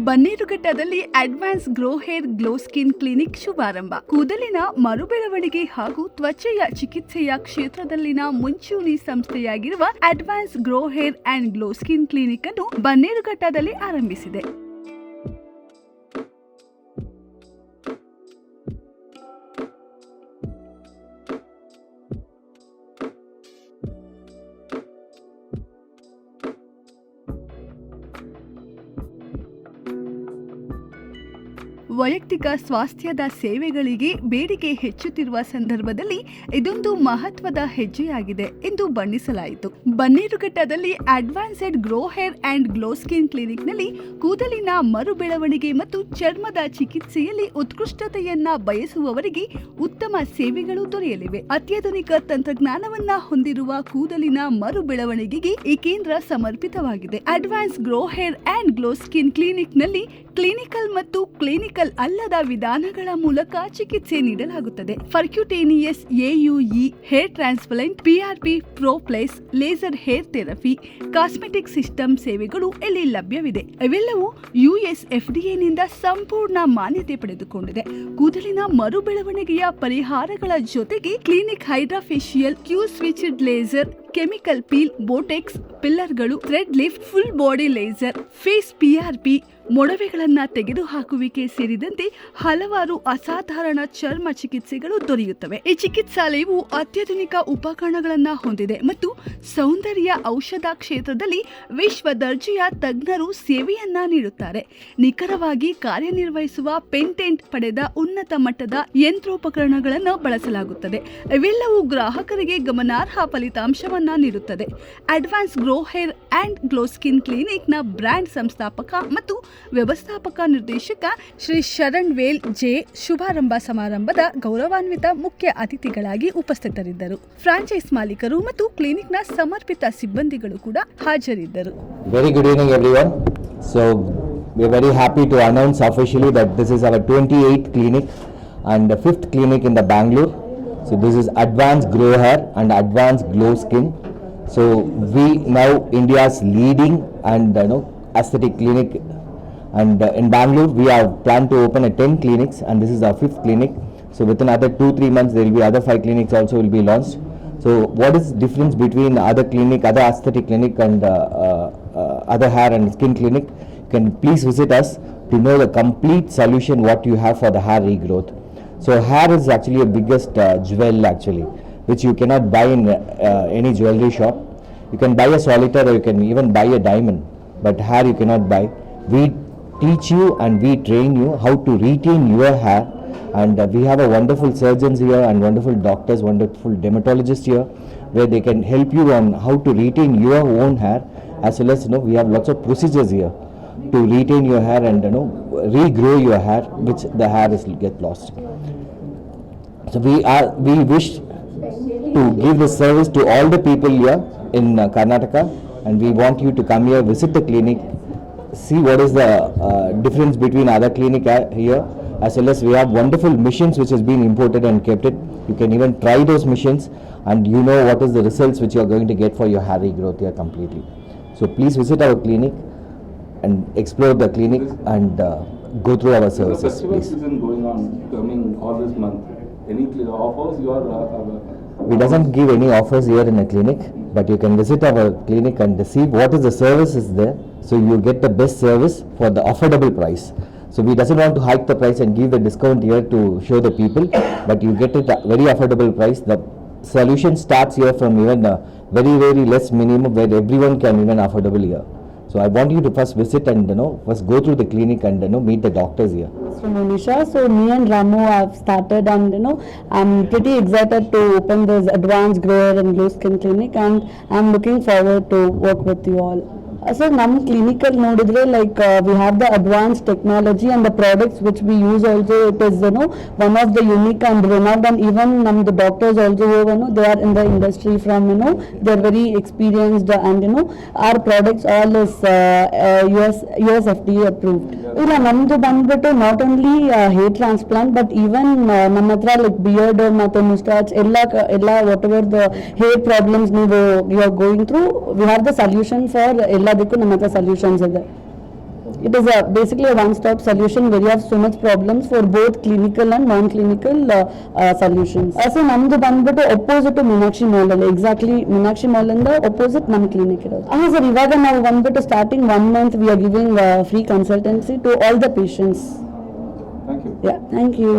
ಬನ್ನೇರುಘಟ್ಟದಲ್ಲಿ advance grow hair glow skin clinic ಶುಭಾರಂಭ. ಕೂದಲಿನ ಮರುಬೆಳವಣಿಗೆ ಹಾಗೂ ತ್ವಚೆಯ ಚಿಕಿತ್ಸೆಯ ಕ್ಷೇತ್ರದಲ್ಲಿನ ಮುಂಚೂಣಿ ಸಂಸ್ಥೆಯಾಗಿರುವ advance grow hair and glow skin clinic ಅನ್ನು ಬನ್ನೇರುಘಟ್ಟದಲ್ಲಿ ಆರಂಭಿಸಿದೆ. ವೈಯಕ್ತಿಕ ಸ್ವಾಸ್ಥ್ಯದ ಸೇವೆಗಳಿಗೆ ಬೇಡಿಕೆ ಹೆಚ್ಚುತ್ತಿರುವ ಸಂದರ್ಭದಲ್ಲಿ ಇದೊಂದು ಮಹತ್ವದ ಹೆಜ್ಜೆಯಾಗಿದೆ ಎಂದು ಬಣ್ಣಿಸಲಾಯಿತು. ಬನ್ನೇರುಘಟ್ಟದಲ್ಲಿ advanced grow hair and glow skin ಕ್ಲಿನಿಕ್ನಲ್ಲಿ ಕೂದಲಿನ ಮರು ಬೆಳವಣಿಗೆ ಮತ್ತು ಚರ್ಮದ ಚಿಕಿತ್ಸೆಯಲ್ಲಿ ಉತ್ಕೃಷ್ಟತೆಯನ್ನ ಬಯಸುವವರಿಗೆ ಉತ್ತಮ ಸೇವೆಗಳು ದೊರೆಯಲಿವೆ. ಅತ್ಯಾಧುನಿಕ ತಂತ್ರಜ್ಞಾನವನ್ನ ಹೊಂದಿರುವ ಕೂದಲಿನ ಮರು ಬೆಳವಣಿಗೆಗೆ ಈ ಕೇಂದ್ರ ಸಮರ್ಪಿತವಾಗಿದೆ. Advance grow hair and glow skin ಕ್ಲಿನಿಕ್ನಲ್ಲಿ ಕ್ಲಿನಿಕಲ್ ಮತ್ತು ಕ್ಲಿನಿಕಲ್ ಅಲ್ಲದ ವಿಧಾನಗಳ ಮೂಲಕ ಚಿಕಿತ್ಸೆ ನೀಡಲಾಗುತ್ತದೆ. Percutaneous FUE, hair transplant, PRP, ಪ್ರೋಪ್ಲೇಸ್, laser hair therapy, cosmetic system ಸೇವೆಗಳು ಇಲ್ಲಿ ಲಭ್ಯವಿದೆ. ಇವೆಲ್ಲವೂ US FDA ನಿಂದ ಸಂಪೂರ್ಣ ಮಾನ್ಯತೆ ಪಡೆದುಕೊಂಡಿದೆ. ಕೂದಲಿನ ಮರು ಬೆಳವಣಿಗೆಯ ಪರಿಹಾರಗಳ ಜೊತೆಗೆ clinic hydrafacial, Q switched laser, chemical peel, botox, ಪಿಲ್ಲರ್ಗಳು, thread lift, full body laser, face PRP, ಮೊಡವೆಗಳನ್ನ ತೆಗೆದುಹಾಕುವಿಕೆ ಸೇರಿದಂತೆ ಹಲವಾರು ಅಸಾಧಾರಣ ಚರ್ಮ ಚಿಕಿತ್ಸೆಗಳು ದೊರೆಯುತ್ತವೆ. ಈ ಚಿಕಿತ್ಸಾಲಯವು ಅತ್ಯಾಧುನಿಕ ಉಪಕರಣಗಳನ್ನ ಹೊಂದಿದೆ ಮತ್ತು ಸೌಂದರ್ಯ ಔಷಧ ಕ್ಷೇತ್ರದಲ್ಲಿ ವಿಶ್ವ ದರ್ಜೆಯ ತಜ್ಞರು ಸೇವೆಯನ್ನ ನೀಡುತ್ತಾರೆ. ನಿಖರವಾಗಿ ಕಾರ್ಯನಿರ್ವಹಿಸುವ ಪೇಟೆಂಟ್ ಪಡೆದ ಉನ್ನತ ಮಟ್ಟದ ಯಂತ್ರೋಪಕರಣಗಳನ್ನು ಬಳಸಲಾಗುತ್ತದೆ. ಇವೆಲ್ಲವೂ ಗ್ರಾಹಕರಿಗೆ ಗಮನಾರ್ಹ ಫಲಿತಾಂಶವನ್ನ ನೀಡುತ್ತದೆ. Advance grow hair and glow skin clinic ನ ಬ್ರ್ಯಾಂಡ್ ಸಂಸ್ಥಾಪಕ ಮತ್ತು ವ್ಯವಸ್ಥಾಪಕ ನಿರ್ದೇಶಕ ಶ್ರೀ ಶರಣ್ ವೇಲ್ ಜೆ ಶುಭಾರಂಭ ಸಮಾರಂಭದ ಗೌರವಾನ್ವಿತ ಮುಖ್ಯ ಅತಿಥಿಗಳಾಗಿ ಉಪಸ್ಥಿತರಿದ್ದರು. ಫ್ರಾಂಚೈಸ್ ಮಾಲೀಕರು ಮತ್ತು ಕ್ಲಿನಿಕ್ ನ ಸಮರ್ಪಿತ ಸಿಬ್ಬಂದಿಗಳು ಕೂಡ ಹಾಜರಿದ್ದರು. Very good evening everyone. So we are very happy to announce officially that this is our 28th clinic and the 5th clinic in the Bangalore. So this is Advanced Grow Hair and Advanced Glow Skin. So we now India's leading and aesthetic clinic. And in Bangalore, we have planned to open 10 clinics, and this is our 5th clinic. So within another 2-3 months, there will be other 5 clinics also will be launched. So what is the difference between other clinic, other aesthetic clinic, and other hair and skin clinic? You can please visit us to know the complete solution what you have for the hair regrowth. So hair is actually a biggest jewel actually, which you cannot buy in any jewelry shop. You can buy a solitaire or you can even buy a diamond, but hair you cannot buy. We teach you and we train you how to retain your hair, and we have a wonderful surgeons here and wonderful doctors, wonderful dermatologists here, where they can help you on how to retain your own hair, as well as we have lots of procedures here to retain your hair and regrow your hair, which the hair is get lost. So we wish to give this service to all the people here in Karnataka, and we want you to come here, visit the clinic, see what is the difference between other clinic here, as well as we have wonderful machines which has been imported and kept it. You can even try those machines and you know what is the results which you are going to get for your hair regrowth here completely. So please visit our clinic and explore the clinic and go through our services. The festival season going on, coming all this month. Any offers you are? We doesn't give any offers here in a clinic, but you can visit our clinic and see what is the service is there. So you get the best service for the affordable price. So we doesn't want to hike the price and give the discount here to show the people, but you get it at very affordable price. The solution starts here from even a very less minimum where everyone can even affordable here. So I want you to first visit and first go through the clinic and meet the doctors here. So Monisha, so me and Ramu have started and I'm pretty excited to open this Advanced Grow Hair and Glow Skin clinic, and I'm looking forward to work with you all. So ನಮ್ಮ ಕ್ಲಿನಿಕಲ್ ನೋಡಿದ್ರೆ like we have the advance technology and the products which we use also it is one of the unique and renowned, and even ನಮ್ದು doctors also they are in the industry from they are very experienced, and our products all is US FDA approved. ಇಲ್ಲ ನಮ್ದು ಬಂದ್ಬಿಟ್ಟು not only hair transplant but even ನಮ್ಮ ಹತ್ರ like beard ಮತ್ತೆ moustache ಎಲ್ಲ whatever the hair problems ನೀವು you are going through, we have the solution for ಎಲ್ಲದಕ್ಕೂ ನಮ್ಮ ಹತ್ರ ಸೊಲ್ಯೂಷನ್ಸ್ ಇದೆ. It is basically a one-stop solution where you have so much problems for both clinical and non-clinical solutions. So ನಮ್ದು ಬಂದ್ಬಿಟ್ಟು opposite to Meenakshi mall ಅಲ್ಲಿ exactly Meenakshi mall ಇಂದ opposite ನಮ್ಮ clinic ಇರೋದು. ಸರ್ ಇವಾಗ ನಾವು ಬಂದ್ಬಿಟ್ಟು starting 1 month we are giving free consultancy to all the patients. Thank you. Yeah, thank you.